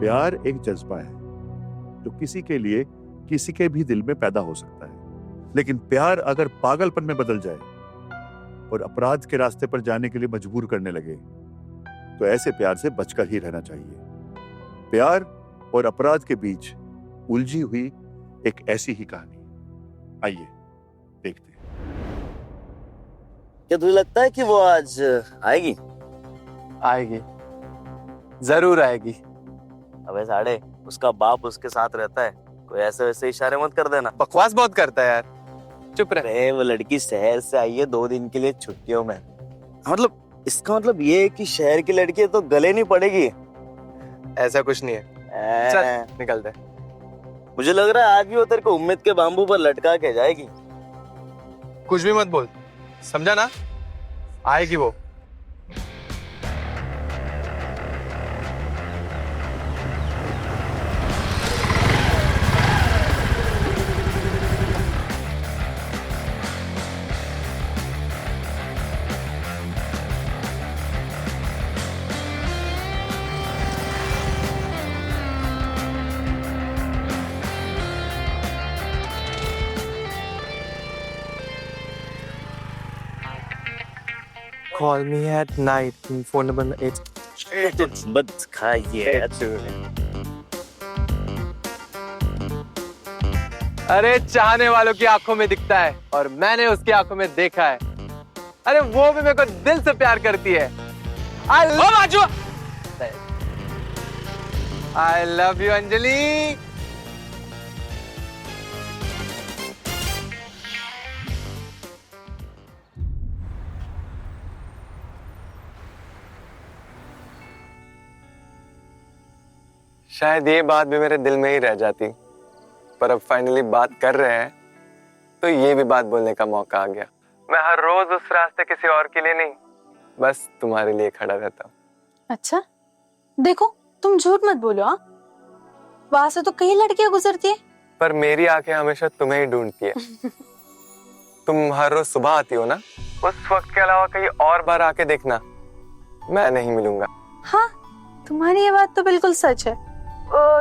प्यार एक जज्बा है जो किसी के लिए किसी के भी दिल में पैदा हो सकता है, लेकिन प्यार अगर पागलपन में बदल जाए और अपराध के रास्ते पर जाने के लिए मजबूर करने लगे तो ऐसे प्यार से बचकर ही रहना चाहिए। प्यार और अपराध के बीच उलझी हुई एक ऐसी ही कहानी, आइए देखते हैं। क्या तुझे लगता है कि वो आज आएगी? आएगी, जरूर आएगी। अबे साढ़े, उसका बाप उसके साथ रहता है, कोई ऐसे वैसे इशारे मत कर देना। बकवास बहुत करता है यार, चुप रह। अरे वो लड़की शहर से आई है 2 दिन के लिए छुट्टियों में। मतलब इसका मतलब ये है कि शहर की लड़की है तो गले नहीं पड़ेगी। ऐसा कुछ नहीं है, चल निकलते हैं। मुझे लग रहा है आज भी वो तेरे को उम्मीद के बाम्बू पर लटका के जाएगी। कुछ भी मत बोल, समझा ना? आएगी वो। Call me at night. Phone number 8. मत खाइए। अरे चाहने वालों की आंखों में दिखता है और मैंने उसकी आंखों में देखा है। अरे वो भी मेरे को दिल से प्यार करती है। I love you Anjali. शायद ये बात भी मेरे दिल में ही रह जाती, पर अब फाइनली बात कर रहे हैं तो ये भी बात बोलने का मौका आ गया। मैं हर रोज उस रास्ते किसी और के लिए नहीं, बस तुम्हारे लिए खड़ा रहता हूँ। अच्छा, देखो तुम झूठ मत बोलो। हाँ, वहां से तो कई लड़कियां गुजरती है, पर मेरी आंखें हमेशा तुम्हें ही ढूंढती है। तुम हर रोज सुबह आती हो ना, उस वक्त के अलावा कहीं और बार आके देखना, मैं नहीं मिलूंगा। हाँ, तुम्हारी ये बात तो बिल्कुल सच है।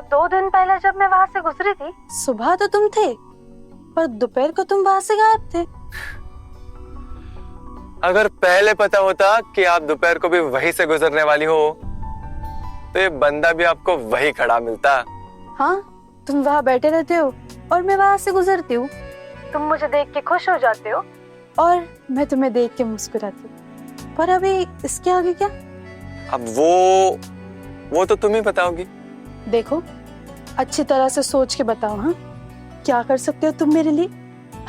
2 दिन पहले जब मैं वहां से गुजरी थी, सुबह तो तुम थे, पर दोपहर को तुम वहां से गायब थे। अगर पहले पता होता कि आप दोपहर को भी वहीं से गुजरने वाली हो, तो ये बंदा भी आपको वही खड़ा मिलता। हाँ, तुम वहाँ बैठे रहते हो और मैं वहां से गुजरती हूँ। तुम मुझे देख के खुश हो जाते हो और मैं तुम्हें देख के मुस्कुराती हूँ। पर अभी इसके आगे क्या? अब वो तो तुम ही बताओगी। देखो, अच्छी तरह से सोच के बताओ। हाँ, क्या कर सकते हो तुम मेरे लिए?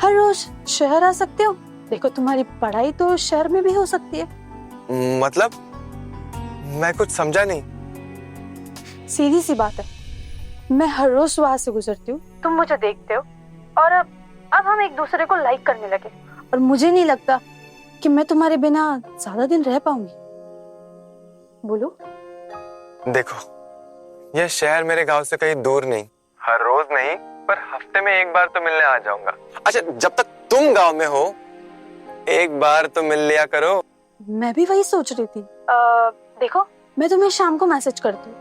हर रोज शहर आ सकते हो। देखो, तुम्हारी पढ़ाई तो शहर में भी हो सकती है। मतलब मैं कुछ समझा नहीं। सीधी सी बात है, मैं हर रोज वहां से गुजरती हूँ, तुम मुझे देखते हो और अब हम एक दूसरे को लाइक करने लगे, और मुझे नहीं लगता कि मैं तुम्हारे बिना ज्यादा दिन रह पाऊंगी। बोलो। देखो, यह शहर मेरे गांव से कहीं दूर नहीं, हर रोज नहीं पर हफ्ते में एक बार तो मिलने आ जाऊंगा। अच्छा, जब तक तुम गांव में हो एक बार तो मिल लिया करो। मैं भी वही सोच रही थी। देखो, मैं तुम्हें शाम को मैसेज करती हूँ।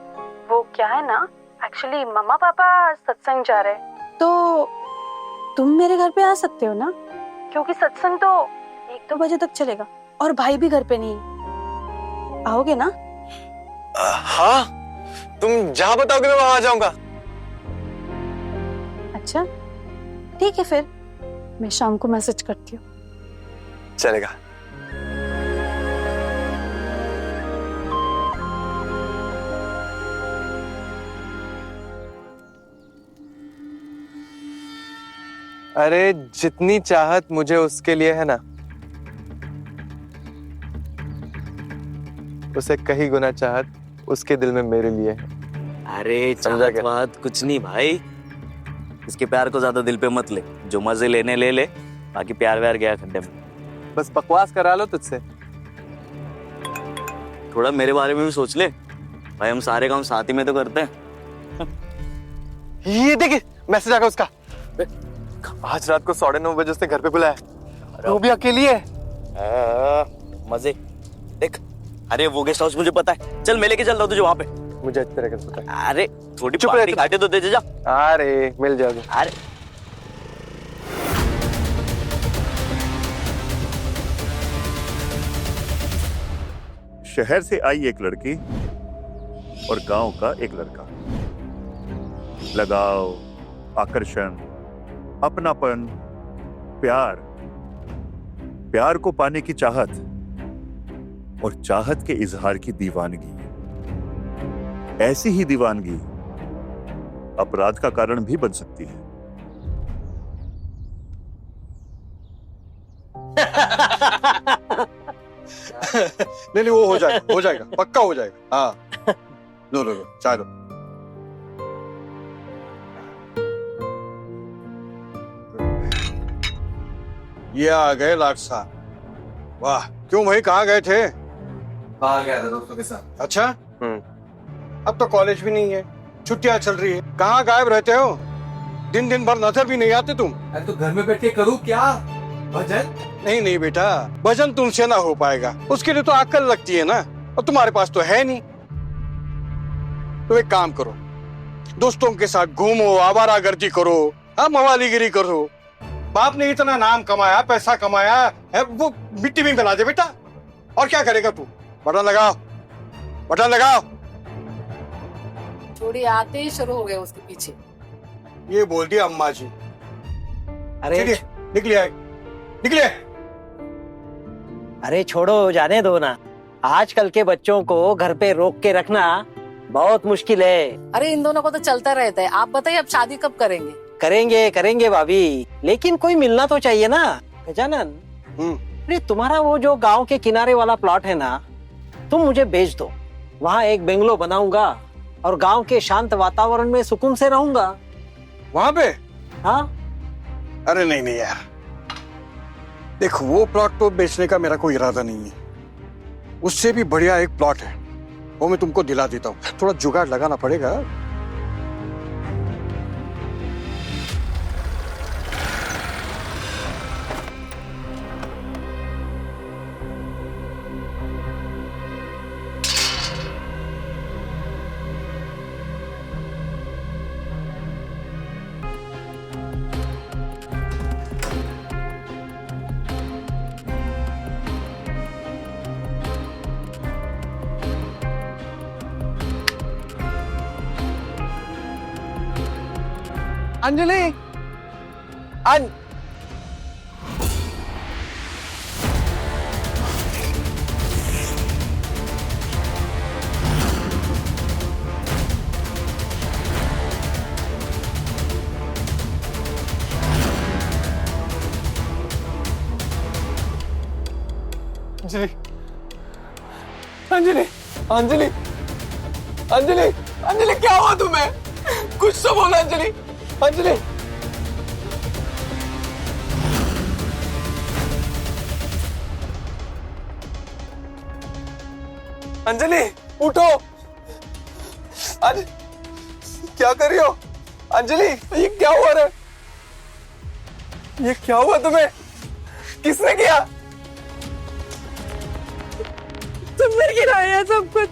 वो क्या है ना, एक्चुअली मम्मा पापा सत्संग जा रहे हैं, तो तुम मेरे घर पे आ सकते हो ना? क्योंकि सत्संग तो 1-2 बजे तक चलेगा और भाई भी घर पे नहीं है। आओगे ना? हाँ, तुम जहाँ बताओगे मैं वहां आ जाऊंगा। अच्छा, ठीक है, फिर मैं शाम को मैसेज करती हूँ। चलेगा। अरे जितनी चाहत मुझे उसके लिए है ना, उसे कहीं गुना चाहत उसके दिल में मेरे लिए है। अरे समझा क्या? चाहत कुछ नहीं भाई, इसके प्यार को ज्यादा दिल पे मत ले। जो मजे लेने ले ले, बाकी प्यार व्यार गया खड्डे में। बस बकवास करा लो तुझसे। थोड़ा मेरे बारे में भी सोच ले भाई, हम सारे काम साथ ही में तो करते हैं। ये देखिए मैसेज आ गया उसका। आज रात को 9:30 बजे उसने घर पे बुलाया, वो भी अकेली है। मजे देख। अरे वो गेस्ट हाउस मुझे पता है, चल मैं लेके चल रहा हूँ तुझे वहां पे। मुझे अच्छी तरह से पता है। अरे थोड़ी चुप पार्टी रह। घाटे तो दे जा। अरे मिल जाओगे। अरे शहर से आई एक लड़की और गांव का एक लड़का, लगाव, आकर्षण, अपनापन, प्यार, प्यार को पाने की चाहत और चाहत के इजहार की दीवानगी। ऐसी ही दीवानगी अपराध का कारण भी बन सकती है। नहीं वो हो जाएगा पक्का हो जाएगा। हाँ लो चाय लो। ये आ गए लाट साहब। वाह, क्यों भाई कहाँ गए थे? बाहर गया था दोस्तों के साथ। अच्छा, अब तो कॉलेज भी नहीं है, छुट्टियां चल रही है, कहाँ गायब रहते हो? दिन भर नजर भी नहीं आते तुम। अरे तो घर में बैठ के करूँ क्या भजन? नहीं बेटा, भजन तुमसे ना हो पाएगा, उसके लिए तो अक्ल लगती है ना, और तुम्हारे पास तो है नहीं। तो एक काम करो, दोस्तों के साथ घूमो, आवारागर्दी करो, मवालीगिरी करो। बाप ने इतना नाम कमाया, पैसा कमाया है, वो मिट्टी में मिला दे बेटा। और क्या करेगा तू? बटन लगाओ। थोड़ी आते ही शुरू हो गए उसके पीछे। ये बोल दिया अम्मा जी। अरे निकलिए। अरे छोड़ो, जाने दो ना। आजकल के बच्चों को घर पे रोक के रखना बहुत मुश्किल है। अरे इन दोनों को तो चलता रहता है। आप बताइए अब शादी कब करेंगे? करेंगे भाभी, लेकिन कोई मिलना तो चाहिए ना। गजानन, अरे तुम्हारा वो जो गांव के किनारे वाला प्लॉट है ना, तुम मुझे बेच दो। वहाँ एक बेंगलो बनाऊंगा और गांव के शांत वातावरण में सुकून से रहूंगा। वहाँ पे? हाँ। अरे नहीं यार, देखो वो प्लॉट तो बेचने का मेरा कोई इरादा नहीं है। उससे भी बढ़िया एक प्लॉट है, वो मैं तुमको दिला देता हूँ। थोड़ा जुगाड़ लगाना पड़ेगा। अंजलि, अंजलि क्या हुआ तुम्हें? कुछ तो बोला अंजलि। अंजलि उठो। क्या कर रही हो अंजलि? ये क्या हुआ रे? ये क्या हुआ तुम्हें? किसने किया? तुमने गिराया सब कुछ।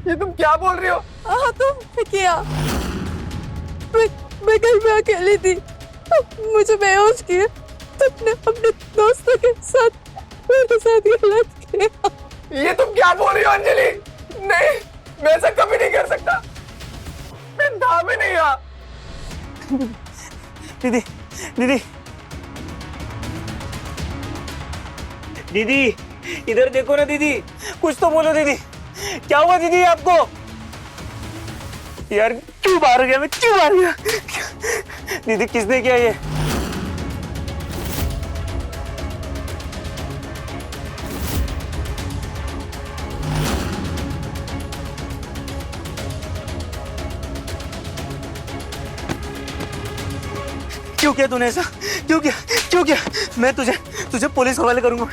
ये तुम क्या बोल रही हो? हाँ तुमने किया। मैं घर में अकेली थी, मुझे बेहोश किया। तुमने अपने दोस्तों के साथ मेरे साथ गलत किया। ये तुम क्या बोल रही हो अंजलि? नहीं, मैं ऐसा कभी नहीं कर सकता। मैं था भी नहीं यहाँ। दीदी, इधर देखो ना दीदी, कुछ तो बोलो दीदी। क्या हुआ दीदी आपको? यार क्यों मार गया? मैं क्यों मार गया? दीदी किसने किया ये? क्यों किया तूने ऐसा? क्यों किया? मैं तुझे पुलिस हवाले करूंगा।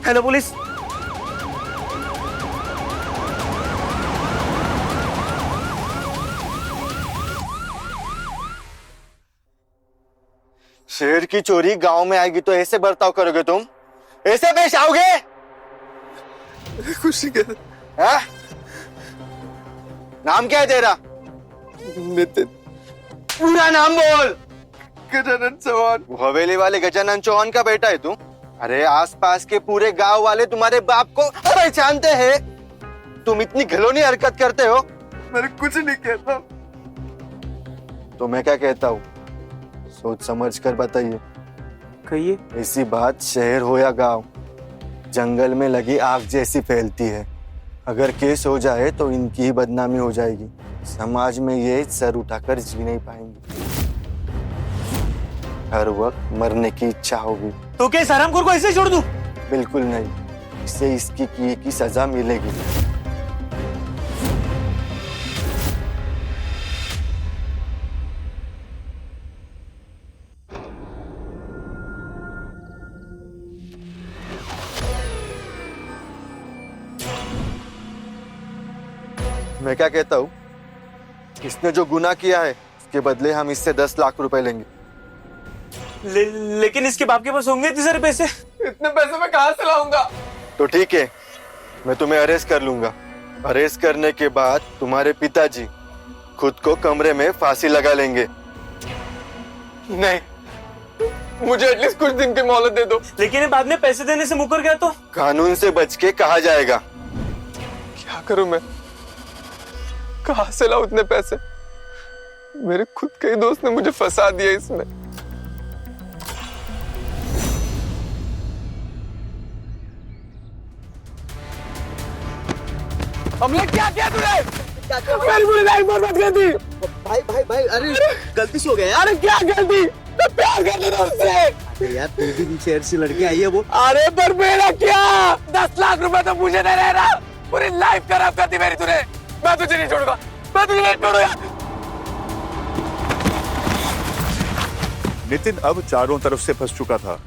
Hello police. शेर की चोरी गांव में आएगी तो ऐसे बर्ताव करोगे तुम? ऐसे पेश आओगे? खुशी के हाँ? नाम क्या है तेरा? नितिन पूरा नाम बोल। गजानन चौहान। वो हवेली वाले गजानन चौहान का बेटा है तू? अरे आसपास के पूरे गांव वाले तुम्हारे बाप को पहचानते हैं। तुम इतनी घिनौनी हरकत करते हो। मैंने कुछ नहीं कहता। तो मैं क्या कहता हूँ, सोच समझ कर बताइए। कहिए। ऐसी बात शहर हो या गांव, जंगल में लगी आग जैसी फैलती है। अगर केस हो जाए तो इनकी ही बदनामी हो जाएगी। समाज में ये सर उठाकर जी नहीं पाएंगे। हर वक्त मरने की इच्छा होगी। तो क्या इस हरामखोर को ऐसे छोड़ दूं? बिल्कुल नहीं, इसे इसकी किए की सजा मिलेगी। मैं क्या कहता हूँ, इसने जो गुनाह किया है उसके बदले हम इससे 10 लाख रुपए लेंगे। लेकिन इसके बाप के पास होंगे इतने सारे पैसे? इतने पैसे मैं कहाँ से लाऊंगा? तो ठीक है, मैं तुम्हें अरेस्ट कर लूंगा। अरेस्ट करने के बाद तुम्हारे पिताजी खुद को कमरे में फांसी लगा लेंगे। नहीं, मुझे एटलीस्ट कुछ दिन की मोहलत दे दो। लेकिन ये बाद में पैसे देने से मुकर गया तो? कानून से बच के कहा जाएगा। क्या करूं मैं? कहाँ से लाऊं इतने पैसे? मेरे खुद के ही दोस्त ने मुझे फंसा दिया इसमें। हमने क्या किया तूने? मेरी पूरी लाइफ बर्बाद कर दी। भाई अरे गलती से हो गया यार। अरे क्या गलती? मैं प्यार करता था उससे। अरे यार तेरी भी शहर से लड़की आई है वो। अरे पर मेरा क्या? 10 लाख रुपए तो मुझे दे रहे ना। पूरी लाइफ खराब कर दी मेरी तूने। मैं तुझे नहीं छोड़ूंगा। मैं तुझे नहीं छोड़ूंगा। नितिन अब चारों तरफ से फंस चुका था।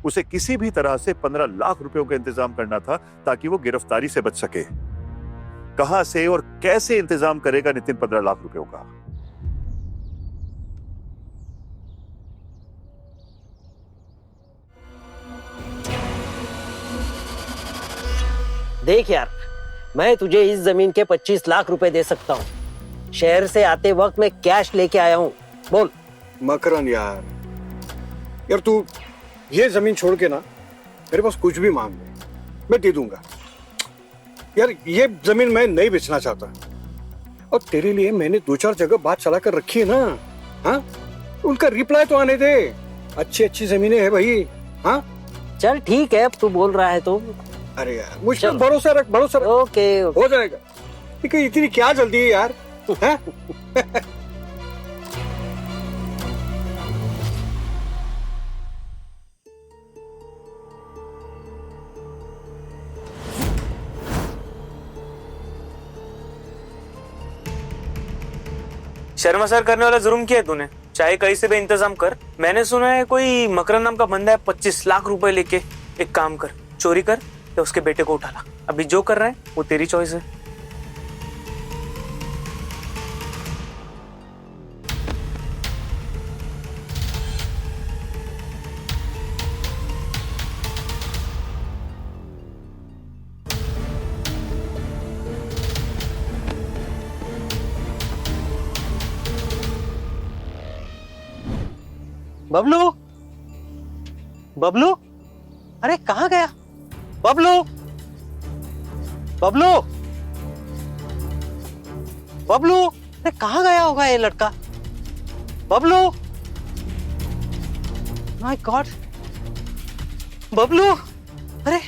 उसे किसी भी तरह से 15 लाख रुपयों का इंतजाम करना था ताकि वो गिरफ्तारी से बच सके। कहां से और कैसे इंतजाम करेगा नितिन 15 लाख रुपयों का? देख यार, मैं तुझे इस जमीन के 25 लाख रुपए दे सकता हूँ। शहर से आते वक्त मैं कैश लेके आया हूँ। बोल। मकरन यार तू ये जमीन छोड़ के ना मेरे पास कुछ भी मांग ले, मैं दे दूंगा। यार ये जमीन मैं नहीं बेचना चाहता, और तेरे लिए मैंने 2-4 जगह बात चला कर रखी है ना। हाँ, उनका रिप्लाई तो आने दे। अच्छी जमीनें है भाई। हाँ चल ठीक है, अब तू बोल रहा है तो। अरे यार मुझ पर भरोसा रख। ओके हो जाएगा। ठीक है, इतनी क्या जल्दी है यार? है? शर्मा सर करने वाला जुर्म किया है तूने। चाहे कहीं से भी इंतजाम कर। मैंने सुना है कोई मकरन नाम का बंदा है 25 लाख रुपए लेके। एक काम कर, चोरी कर या उसके बेटे को उठा ला। अभी जो कर रहा है वो तेरी चॉइस है। बबलू, अरे कहाँ गया बबलू? अरे कहाँ गया होगा ये लड़का? बबलू, माय गॉड, बबलू, अरे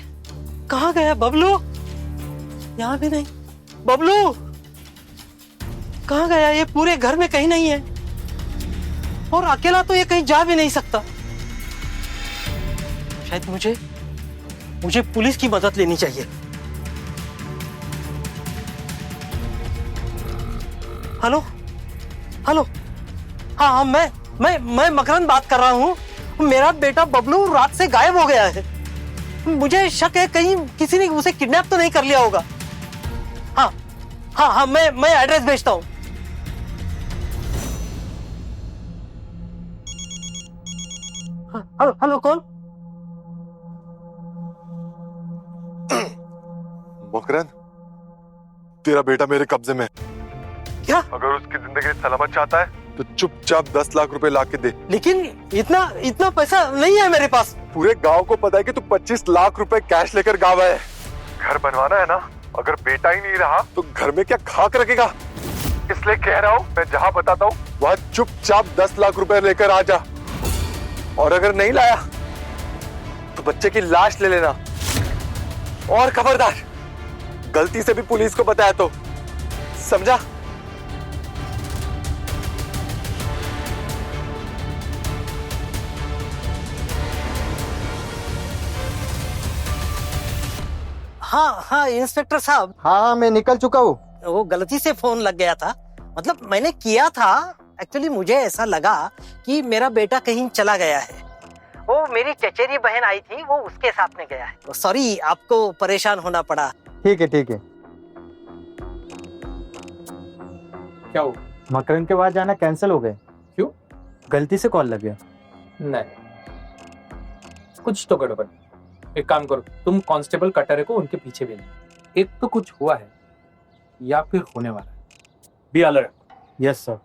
कहाँ गया बबलू? यहाँ भी नहीं। बबलू कहाँ गया? ये पूरे घर में कहीं नहीं है, और अकेला तो ये कहीं जा भी नहीं सकता। शायद मुझे पुलिस की मदद लेनी चाहिए। हेलो, हाँ, मैं मकरन बात कर रहा हूँ। मेरा बेटा बबलू रात से गायब हो गया है। मुझे शक है कहीं किसी ने उसे किडनैप तो नहीं कर लिया होगा। हाँ, मैं एड्रेस भेजता हूँ। हेलो, कौन? मकरंद, तेरा बेटा मेरे कब्जे में। क्या? अगर उसकी जिंदगी सलामत चाहता है तो चुपचाप 10 लाख रुपए ला के दे। लेकिन इतना पैसा नहीं है मेरे पास। पूरे गांव को पता है कि तू 25 लाख रुपए कैश लेकर गाँव आया है। घर बनवाना है ना, अगर बेटा ही नहीं रहा तो घर में क्या खाक रखेगा? इसलिए कह रहा हूँ, मैं जहाँ बताता हूँ वहाँ चुपचाप 10 लाख रुपए लेकर आ जा। और अगर नहीं लाया तो बच्चे की लाश ले लेना। और खबरदार, गलती से भी पुलिस को बताया तो, समझा? हाँ इंस्पेक्टर साहब। हाँ मैं निकल चुका हूँ। वो गलती से फोन लग गया था, मतलब मैंने किया था। एक्चुअली मुझे ऐसा लगा कि मेरा बेटा कहीं चला गया है। वो मेरी चचेरी बहन आई थी, वो उसके साथ में गया है। तो सॉरी, आपको परेशान होना पड़ा। ठीक है ठीक है। क्या हो? मकरंद के बाद जाना कैंसिल हो गए। क्यों? गलती से कॉल लग गया। नहीं, कुछ तो गड़बड़। एक काम करो, तुम कांस्टेबल कटरे को उनके पीछे भेजो। एक तो कुछ हुआ है या फिर होने वाला है। Be alert. Yes sir.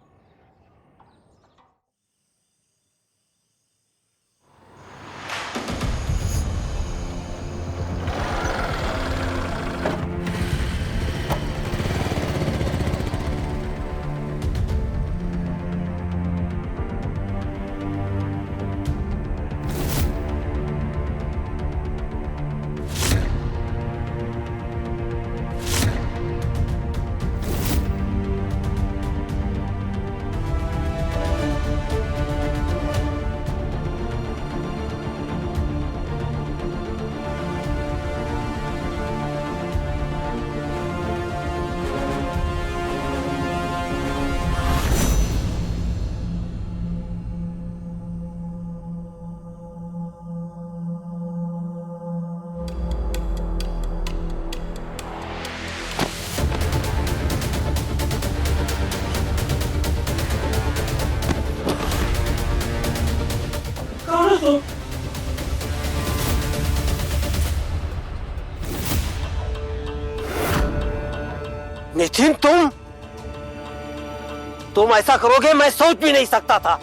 Nitin, तुम ऐसा करोगे मैं सोच भी नहीं सकता था।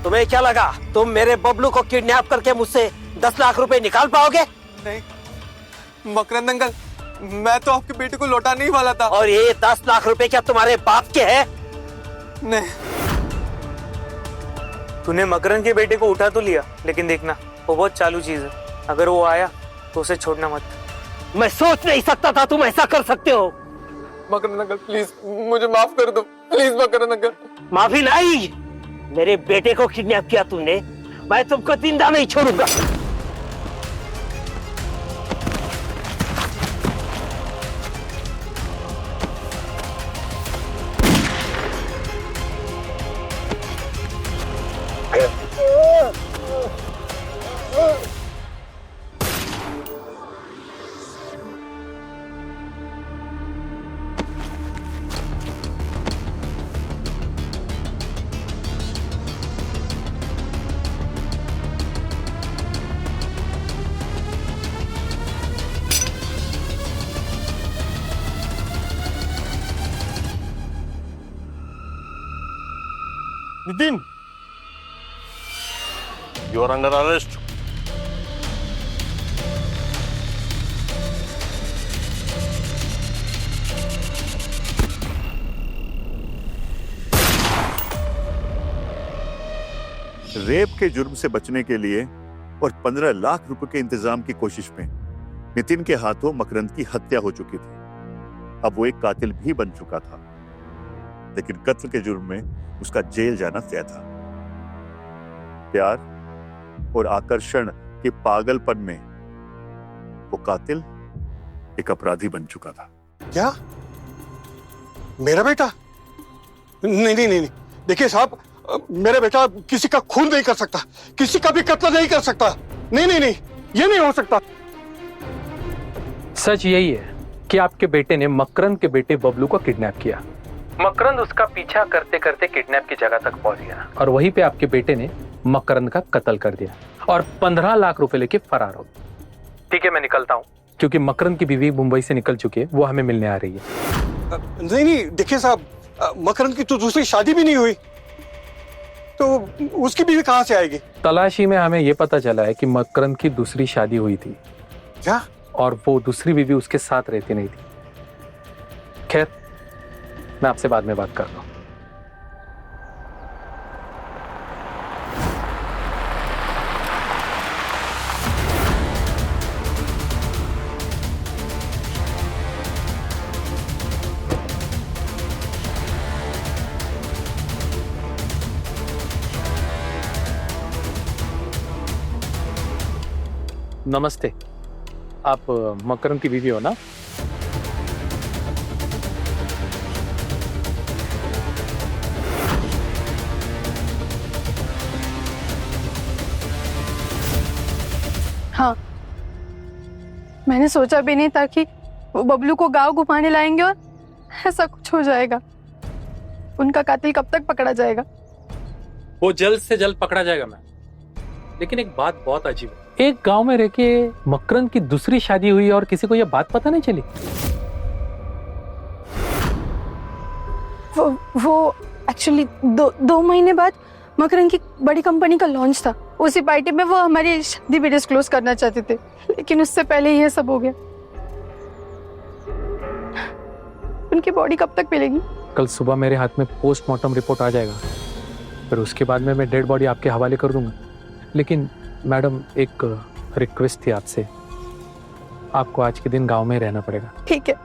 तुम्हें क्या लगा तुम मेरे बबलू को किडनैप करके मुझसे 10 लाख रुपए निकाल पाओगे? नहीं मकरंद अंकल, मैं तो आपके बेटे को लौटाने ही वाला था। और ये 10 लाख रुपए क्या तुम्हारे बाप के हैं? नहीं। तूने मकरंद के बेटे को उठा तो लिया, लेकिन देखना वो बहुत चालू चीज है। अगर वो आया तो उसे छोड़ना मत। मैं सोच नहीं सकता था तुम ऐसा कर सकते हो। मकरंद अंकल प्लीज मुझे माफ कर दो, प्लीज मकरंद अंकल। माफी नहीं, मेरे बेटे को किडनैप किया तुमने, मैं तुमको जिंदा नहीं छोड़ूंगा। Nitin, You are under arrest. Rape के जुर्म से बचने के लिए और 15 लाख रुपए के इंतजाम की कोशिश में नितिन के हाथों मकरंद की हत्या हो चुकी थी। अब वो एक कातिल भी बन चुका था, लेकिन कत्ल के जुर्म में उसका जेल जाना तय था। प्यार और आकर्षण के पागलपन में वो कातिल एक अपराधी बन चुका था। क्या? मेरा बेटा? नहीं नहीं नहीं, देखिए साहब, मेरा बेटा किसी का खून नहीं कर सकता, किसी का भी कत्ल नहीं कर सकता। नहीं नहीं नहीं, ये नहीं हो सकता। सच यही है कि आपके बेटे ने मकरंद के बेटे बबलू को किडनैप किया। मकरंद उसका पीछा करते करते किडनैप की जगह तक पहुंच गया और वहीं पे आपके बेटे ने मकरंद का कत्ल कर दिया और 15 लाख रुपए लेके फरार हो गया। ठीक है, मैं निकलता हूँ, क्योंकि मकरंद की बीवी मुंबई से निकल चुकी है, वो हमें मिलने आ रही है। नहीं नहीं, देखिए साहब, मकरंद की तो दूसरी शादी भी नहीं हुई, तो उसकी बीवी कहाँ से आएगी? तलाशी में हमें ये पता चला है कि मकरंद की दूसरी शादी हुई थी। क्या? और वो दूसरी बीवी उसके साथ रहती नहीं थी। खैर, मैं आपसे बाद में बात कर रहा हूँ। नमस्ते, आप मकरंद की बीवी हो ना? हाँ, मैंने सोचा भी नहीं था कि वो बबलू को गांव घुमाने लाएंगे और ऐसा कुछ हो जाएगा। उनका कातिल कब तक पकड़ा जाएगा? वो जल्द से जल्द पकड़ा जाएगा मैम। लेकिन एक बात बहुत अजीब है, एक गांव में रह के मकरंद की दूसरी शादी हुई और किसी को यह बात पता नहीं चली। वो एक्चुअली दो महीने बाद मकरंद की बड़ी कंपनी का लॉन्च था। उसी पार्टी में वो हमारी शादी भी डिस्क्लोज करना चाहते थे, लेकिन उससे पहले ये सब हो गया। उनकी बॉडी कब तक मिलेगी? कल सुबह मेरे हाथ में पोस्टमार्टम रिपोर्ट आ जाएगा, फिर उसके बाद में मैं डेड बॉडी आपके हवाले कर दूंगा। लेकिन मैडम, एक रिक्वेस्ट थी आपसे, आपको आज के दिन गांव में रहना पड़ेगा। ठीक है,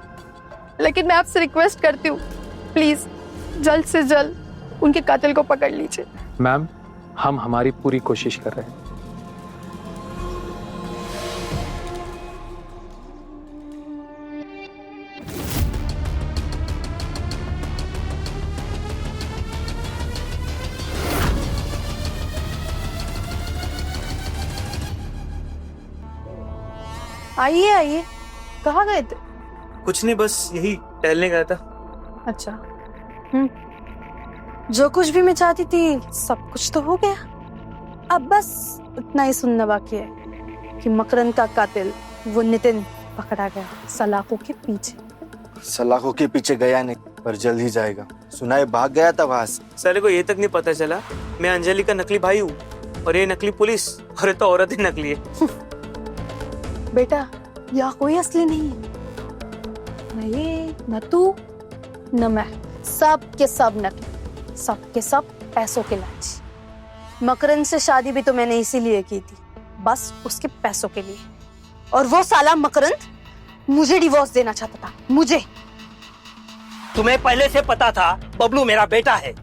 लेकिन मैं आपसे रिक्वेस्ट करती हूँ, प्लीज जल्द से जल्द उनके कातिल को पकड़ लीजिए। मैम, हम हमारी पूरी कोशिश कर रहे हैं। आइए आइए, कहाँ गए थे? कुछ नहीं, बस यही टहलने गया था। अच्छा, जो कुछ भी मैं चाहती थी सब कुछ तो हो गया। अब बस इतना ही सुनना बाकी है कि मकरंद का कातिल वो नितिन पकड़ा गया सलाखों के पीछे। सलाखों के पीछे गया नहीं, पर जल्द ही जाएगा। सुनाए भाग गया था वहां से। साले को ये तक नहीं पता चला मैं अंजलि का नकली भाई हूँ, और ये नकली पुलिस, और ये तो औरत ही नकली है। बेटा, यहाँ कोई असली नहीं है, न ये, न तू, न मैं, सब के सब नकली, सब के सब पैसों के लालची। मकरंद से शादी भी तो मैंने इसीलिए की थी, बस उसके पैसों के लिए। और वो साला मकरंद मुझे डिवोर्स देना चाहता था, मुझे। तुम्हें पहले से पता था बबलू मेरा बेटा है।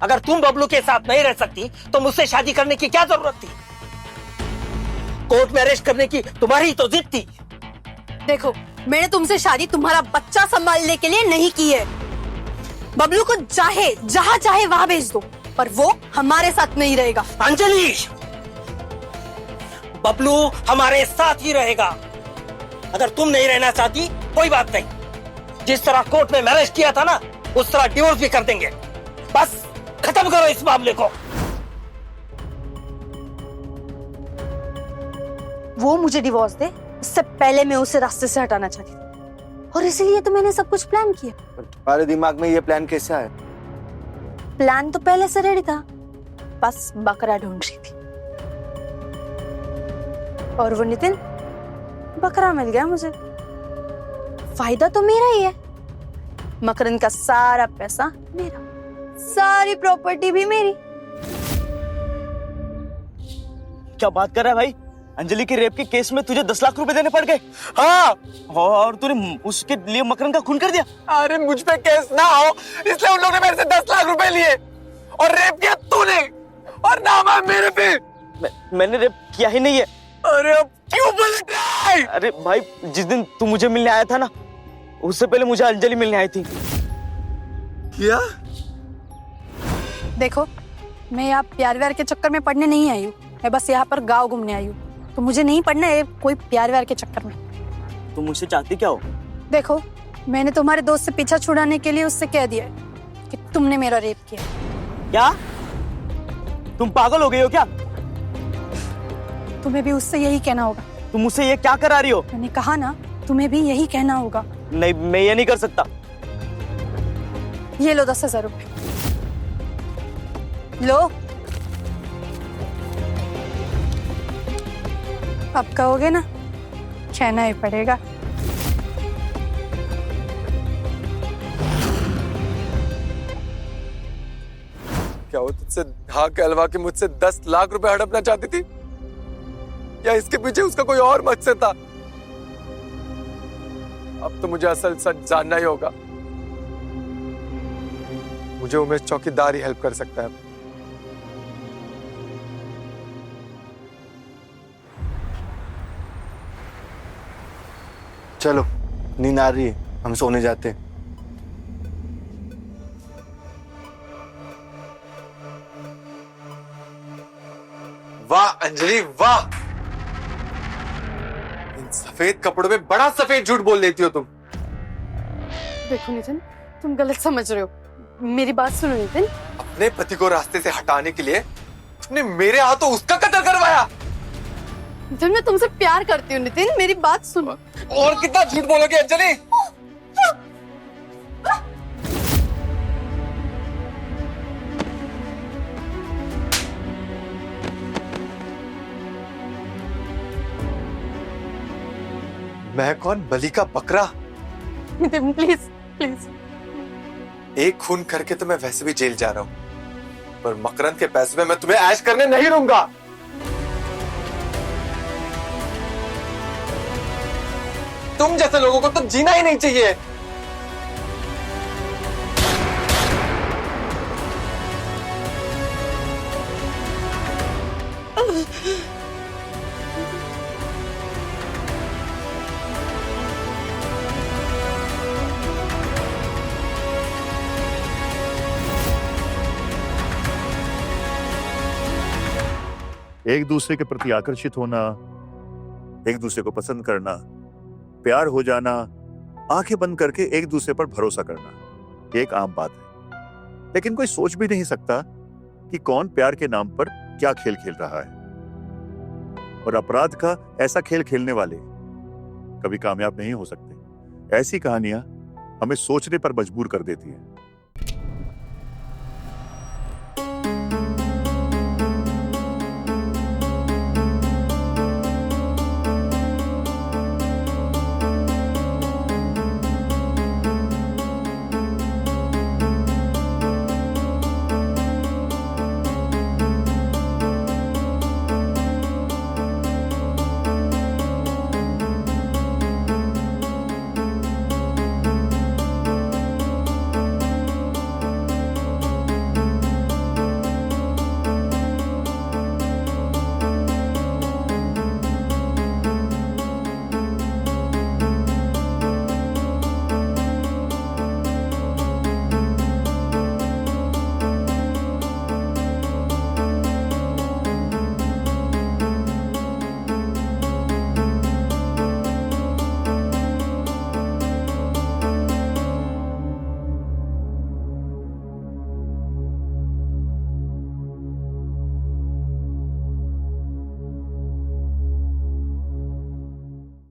अगर तुम बबलू के साथ नहीं रह सकती तो मुझसे शादी करने की क्या जरूरत थी? कोर्ट में अरेस्ट करने की तुम्हारी तो जिद थी। देखो, मैंने तुमसे शादी तुम्हारा बच्चा संभालने के लिए नहीं की है। बबलू को चाहे जहाँ चाहे वहाँ भेज दो, पर वो हमारे साथ नहीं रहेगा। अंजलि, बबलू हमारे साथ ही रहेगा। अगर तुम नहीं रहना चाहती कोई बात नहीं, जिस तरह कोर्ट में मैरिज किया था ना, उस तरह डिवोर्स भी कर देंगे। बस खत्म करो इस मामले को। वो मुझे डिवोर्स दे, इससे पहले मैं उसे रास्ते से हटाना चाहती थी, और इसीलिए तो मैंने सब कुछ प्लान किया। तुम्हारे दिमाग में ये प्लान कैसे आया? प्लान तो पहले से रेडी था, बस बकरा ढूंढ रही थी। और वो नितिन, बकरा मिल गया मुझे। फायदा तो मेरा ही है, मकरंद का सारा पैसा मेरा, सारी प्रॉपर्टी भी मेरी। क्या बात कर रहा है भाई? अंजलि के रेप के केस में तुझे 10 लाख रुपए देने पड़ गए? हाँ, और तूने उसके लिए मकरंद का खून कर दिया? अरे मुझ पे केस ना हो इसलिए उन लोगों ने मेरे से 10 लाख रुपए लिए, और रेप किया तूने, और नाम है मेरे पे। मैंने रेप किया ही नहीं है। अरे अब क्यों बोल रहा है? अरे भाई, जिस दिन तू मुझे मिलने आया था ना, उससे पहले मुझे अंजलि मिलने आई थी। क्या? देखो, मैं यहाँ प्यार व्यार के चक्कर में पढ़ने नहीं आई हूँ, मैं बस यहाँ पर गाँव घूमने आई हूँ। तो मुझे नहीं पढ़ना है कोई प्यार व्यार के चक्कर में। तुम मुझसे चाहती क्या हो? देखो, मैंने तुम्हारे दोस्त से पीछा छुड़ाने के लिए उससे कह दिया है कि तुमने मेरा रेप किया। क्या? तुम पागल हो गई हो क्या? तुम्हें भी उससे यही कहना होगा। तुम मुझसे ये क्या करा रही हो? मैंने कहा ना, तुम्हें भी यही कहना होगा। नहीं, मैं ये नहीं कर सकता। ये लो 10,000 रुपए। लो, अब कहोगे ना, कहना ही पड़ेगा। क्या वो तुझसे हाँ कहलवा के मुझसे 10 लाख रुपए हड़पना चाहती थी, या इसके पीछे उसका कोई और मकसद था? अब तो मुझे असल सच जानना ही होगा। मुझे उमेश चौकीदार ही हेल्प कर सकता है। चलो, नींद आ रही है, हम सोने जाते हैं। वाह अंजलि वाह, इन सफेद कपड़ों में बड़ा सफेद झूठ बोल देती हो तुम। देखो नितिन, तुम गलत समझ रहे हो। मेरी बात सुनो नितिन। अपने पति को रास्ते से हटाने के लिए तुमने मेरे हाथों उसका कत्ल करवाया। नितिन, मैं तुमसे प्यार करती हूँ। नितिन, मेरी बात सुनो। और कितना झूठ बोलोगे अंजलि? मैं कौन, बलि का बकरा? Nitin please please. एक खून करके तो मैं वैसे भी जेल जा रहा हूं, पर मकरंद के पैसे में मैं तुम्हें ऐश करने नहीं दूंगा। तुम जैसे लोगों को तो जीना ही नहीं चाहिए। एक दूसरे के प्रति आकर्षित होना, एक दूसरे को पसंद करना, प्यार हो जाना, आंखें बंद करके एक दूसरे पर भरोसा करना, ये एक आम बात है। लेकिन कोई सोच भी नहीं सकता कि कौन प्यार के नाम पर क्या खेल खेल रहा है। और अपराध का ऐसा खेल खेलने वाले कभी कामयाब नहीं हो सकते। ऐसी कहानियां हमें सोचने पर मजबूर कर देती हैं।